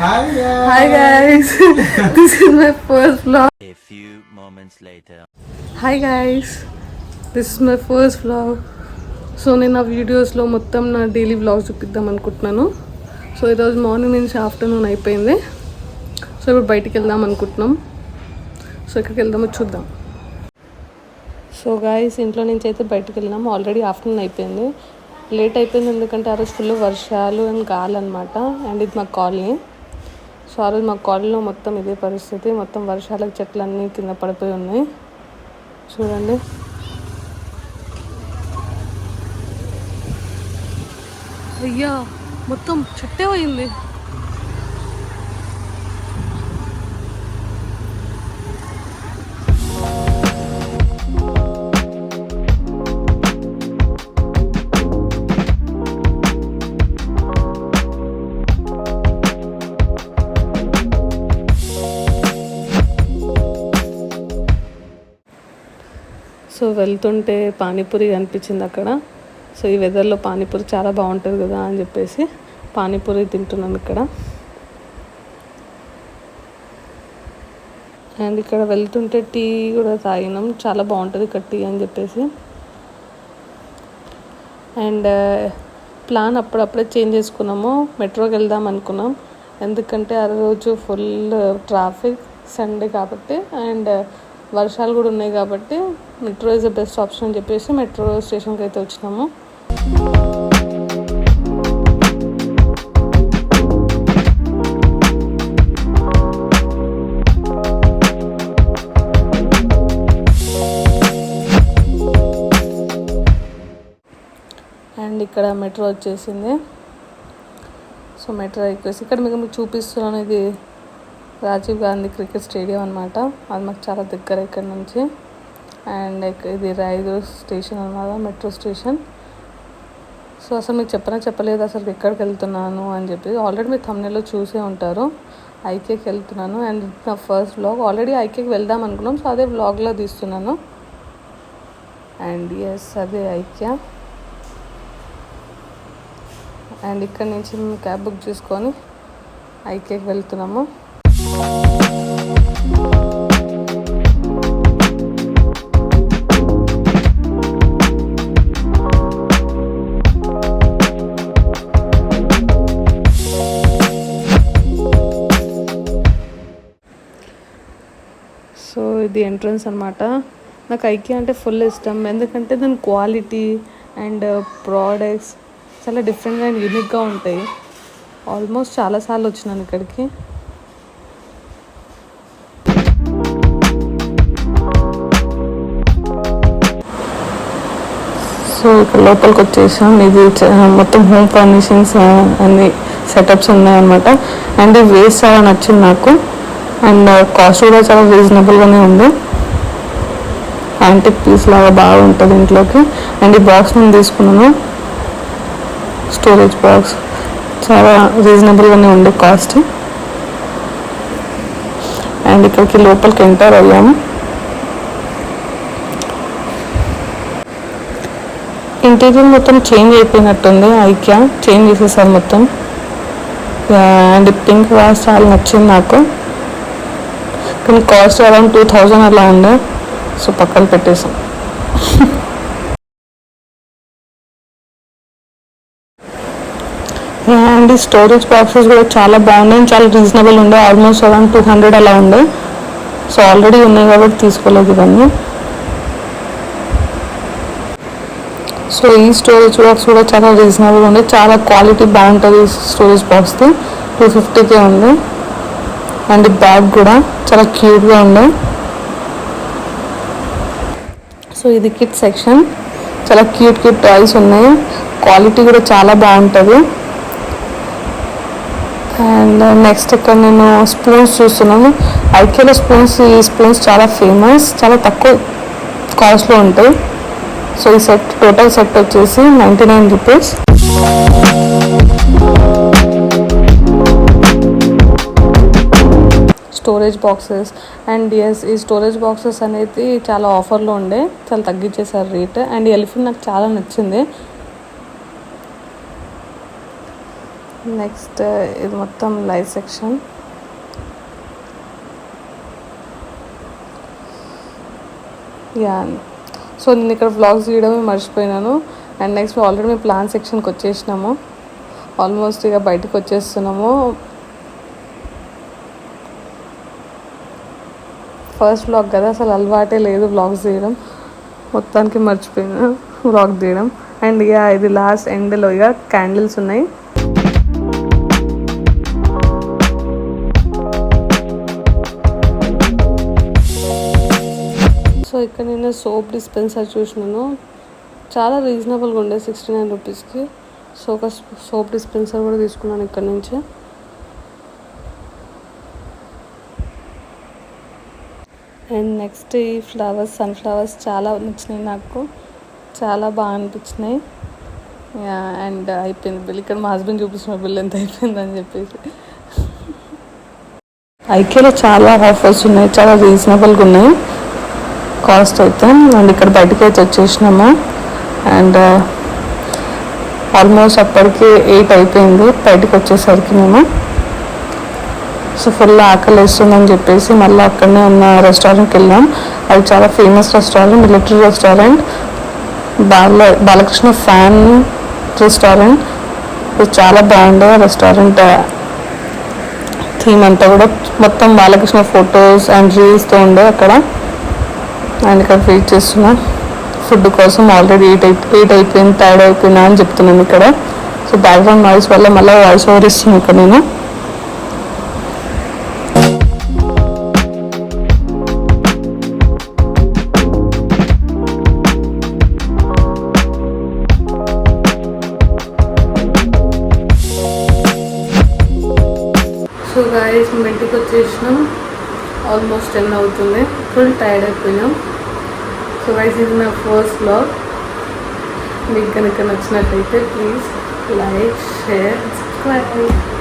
Hi guys, this is my first vlog. A few moments later. Hi guys, this is my first vlog. So నేను ఆ వీడియోస్లో మొత్తం నా daily vlogs చూపిద్దాం అనుకుంటున్నాను. సో ఈరోజు మార్నింగ్ నుంచి ఆఫ్టర్నూన్ అయిపోయింది. సో ఇప్పుడు బయటికి వెళ్దాం అనుకుంటున్నాం. సో ఎక్కడికి వెళ్దామో చూద్దాం. సో గాయస్, ఇంట్లో నుంచి అయితే బయటికి వెళ్ళినాము. ఆల్రెడీ ఆఫ్టర్నూన్ అయిపోయింది. లేట్ అయిపోయింది ఎందుకంటే ఆ రోజు ఫుల్ వర్షాలు అండ్ గాలి అనమాట. అండ్ ఇది మా కాలనీ. సో ఆ రోజు మా కాలనీలో మొత్తం ఇదే పరిస్థితి. మొత్తం వర్షాలకు చెట్లన్నీ కింద పడిపోయి ఉన్నాయి. చూడండి, అయ్యా మొత్తం చెట్టే పోయింది. సో వెళ్తుంటే పానీపూరి కనిపించింది అక్కడ. సో ఈ వెదర్లో పానీపూరి చాలా బాగుంటుంది కదా అని చెప్పేసి పానీపూరి తింటున్నాం ఇక్కడ. అండ్ ఇక్కడ వెళ్తుంటే టీ కూడా తాగినాం. చాలా బాగుంటుంది ఇక్కడ టీ అని చెప్పేసి. అండ్ ప్లాన్ అప్పుడప్పుడే చేంజ్ చేసుకున్నాము. మెట్రోకి వెళ్దాం అనుకున్నాం ఎందుకంటే ఆ రోజు ఫుల్ ట్రాఫిక్, సండే కాబట్టి అండ్ వర్షాలు కూడా ఉన్నాయి కాబట్టి metro is the best option అని చెప్పేసి మెట్రో స్టేషన్కి అయితే వచ్చినాము. అండ్ ఇక్కడ మెట్రో వచ్చేసింది. సో మెట్రో ఎక్కేసి ఇక్కడ మీకు చూపిస్తున్నాను, ఇది రాజీవ్ గాంధీ క్రికెట్ స్టేడియం అనమాట. అది మాకు చాలా దగ్గర ఇక్కడ నుంచి. అండ్ ఇది రైల్వే స్టేషన్ అనమాట, మెట్రో స్టేషన్. సో అసలు మీకు చెప్పలేదు అసలు ఎక్కడికి వెళ్తున్నాను అని చెప్పి. ఆల్రెడీ మీరు థంబ్నెయిల్లో చూసే ఉంటారు. ఐకేకి వెళ్తున్నాను. అండ్ నా ఫస్ట్ వ్లాగ్. ఆల్రెడీ ఐకేకి వెళ్దాం అనుకున్నాం. సో అదే వ్లాగ్లో తీస్తున్నాను. అండ్ ఎస్, అదే ఐక్యా. అండ్ ఇక్కడ నుంచి మేము క్యాబ్ బుక్ చేసుకొని ఐకేకి వెళ్తున్నాము. సో ఇది ఎంట్రన్స్ అనమాట. నాకు ఐకియా అంటే ఫుల్ ఇష్టం ఎందుకంటే దాని క్వాలిటీ అండ్ ప్రోడక్ట్స్ చాలా డిఫరెంట్గా అండ్ యూనిక్గా ఉంటాయి. ఆల్మోస్ట్ చాలాసార్లు వచ్చినాను ఇక్కడికి. సో ఇక్కడ లోపలికి వచ్చేసాం. ఇది మొత్తం హోమ్ ఫర్నిషింగ్స్ అన్ని సెటప్స్ ఉన్నాయన్నమాట. అండ్ ఈ వేస్ట్ చాలా నచ్చింది నాకు. అండ్ కాస్ట్ కూడా చాలా రీజనబుల్గానే ఉంది. యాంటిక్ పీస్ లాగా బాగా ఉంటుంది ఇంట్లోకి. అండ్ ఈ బాక్స్ నేను తీసుకున్నాను, స్టోరేజ్ బాక్స్. చాలా రీజనబుల్గానే ఉండే కాస్ట్. అండ్ ఇక్కడికి లోపలికి ఎంటర్ అయ్యాము. ఇంటీరియర్ మొత్తం చేంజ్ అయిపోయినట్టుంది. ఐక్యా చేంజ్ చేసేసారు మొత్తం. అండ్ పింక్ వాష్ చాలా నచ్చింది నాకు. కానీ కాస్ట్ అరౌండ్ 2000 అలా ఉండే. సో పక్కన పెట్టేసాం. అండ్ ఈ స్టోరేజ్ బాక్సెస్ కూడా చాలా బాగున్నాయి, చాలా రీజనబుల్ ఉండే. ఆల్మోస్ట్ అరౌండ్ 200 అలా ఉండే. సో ఆల్రెడీ ఉన్నాయి కాబట్టి తీసుకోలేదు ఇవన్నీ. సో ఈ స్టోరేజ్ బాక్స్ కూడా చాలా రీజనబుల్ ఉండే, చాలా క్వాలిటీ బాగుంటుంది. స్టోరేజ్ బాక్స్ది 250కే ఉంది. అండ్ బ్యాగ్ కూడా చాలా క్యూట్గా ఉండే. సో ఇది కిడ్ సెక్షన్. చాలా క్యూట్ టాయ్స్ ఉన్నాయి. క్వాలిటీ కూడా చాలా బాగుంటుంది. అండ్ నెక్స్ట్ ఇక్కడ నేను స్పూన్స్ చూస్తున్నాను. ఐకేలో ఈ స్పూన్స్ చాలా ఫేమస్, చాలా తక్కువ కాస్ట్లో ఉంటాయి. సో ఈ టోటల్ సెట్ వచ్చేసి 99 rupees. Storage boxes. And yes, ఈ స్టోరేజ్ బాక్సెస్ అనేది చాలా ఆఫర్లో ఉండే, చాలా తగ్గించేసారు రేట్. అండ్ ఎలిఫెంట్ నాకు చాలా నచ్చింది. నెక్స్ట్ ఇది మొత్తం లైవ్ సెక్షన్. యా, సో నేను ఇక్కడ వ్లాగ్స్ తీయడమే మర్చిపోయినాను. అండ్ నెక్స్ట్ ఆల్రెడీ మేము ప్లాన్ సెక్షన్కి వచ్చేసినాము. ఆల్మోస్ట్ ఇక బయటకు వచ్చేస్తున్నాము. ఫస్ట్ వ్లాగ్ కదా, అసలు అలవాటే లేదు వ్లాగ్స్ తీయడం. మొత్తానికి మర్చిపోయినా వ్లాగ్ తీయడం. అండ్ ఇక ఇది లాస్ట్ ఎండ్లో ఇక క్యాండిల్స్ ఉన్నాయి. సో ఇక్కడ నేను సోప్ డిస్పెన్సర్ చూసినాను, చాలా రీజనబుల్గా ఉండే 69 రూపీస్కి. సో ఒక సోప్ డిస్పెన్సర్ కూడా తీసుకున్నాను ఇక్కడ నుంచి. అండ్ నెక్స్ట్ ఈ ఫ్లవర్స్, సన్ఫ్లవర్స్ చాలా నచ్చినాయి నాకు, చాలా బాగా అనిపించినాయి. అండ్ అయిపోయింది బిల్. ఇక్కడ మా హస్బెండ్ చూపిస్తున్న బిల్ ఎంత అయిపోయిందని చెప్పేసి. ఐకేలో చాలా ఆఫర్స్ ఉన్నాయి, చాలా రీజనబుల్గా ఉన్నాయి కాస్ట్ అయితే. అండ్ ఇక్కడ బయటకి అయితే వచ్చేసినాము. అండ్ ఆల్మోస్ట్ అప్పటికి 8 అయిపోయింది బయటకు వచ్చేసరికి మేము. సో ఫుల్ ఆకలి వేస్తుందని చెప్పేసి మళ్ళీ అక్కడనే ఉన్న రెస్టారెంట్కి వెళ్ళాం. అది చాలా famous restaurant, military restaurant, Balakrishna fan restaurant. ఇది చాలా బాగుండే రెస్టారెంట్. థీమ్ అంతా కూడా మొత్తం బాలకృష్ణ ఫొటోస్ అండ్ రీల్స్తో ఉండే అక్కడ. అండ్ ఇక్కడ వెయిట్ చేస్తున్నా ఫుడ్ కోసం. ఆల్రెడీ 8 అయిపోయింది, టైర్డ్ అయిపోయినా అని చెప్తున్నాను ఇక్కడ. సో బ్యాక్గ్రౌండ్ నాయిస్ వల్ల మళ్ళీ వాయిస్ ఓవర్ ఇస్తున్నాను ఇక్కడ నేను. సో గాయస్ మేము ఇంటికి వచ్చేసినాం. ఆల్మోస్ట్ 10 అవుతుంది. ఫుల్ టైర్డ్ అయిపోయినాం. సో గైస్ ఇది నా ఫస్ట్ వ్లాగ్. మీకు కనుక నచ్చినట్లయితే ప్లీజ్ లైక్, షేర్, సబ్స్క్రైబ్.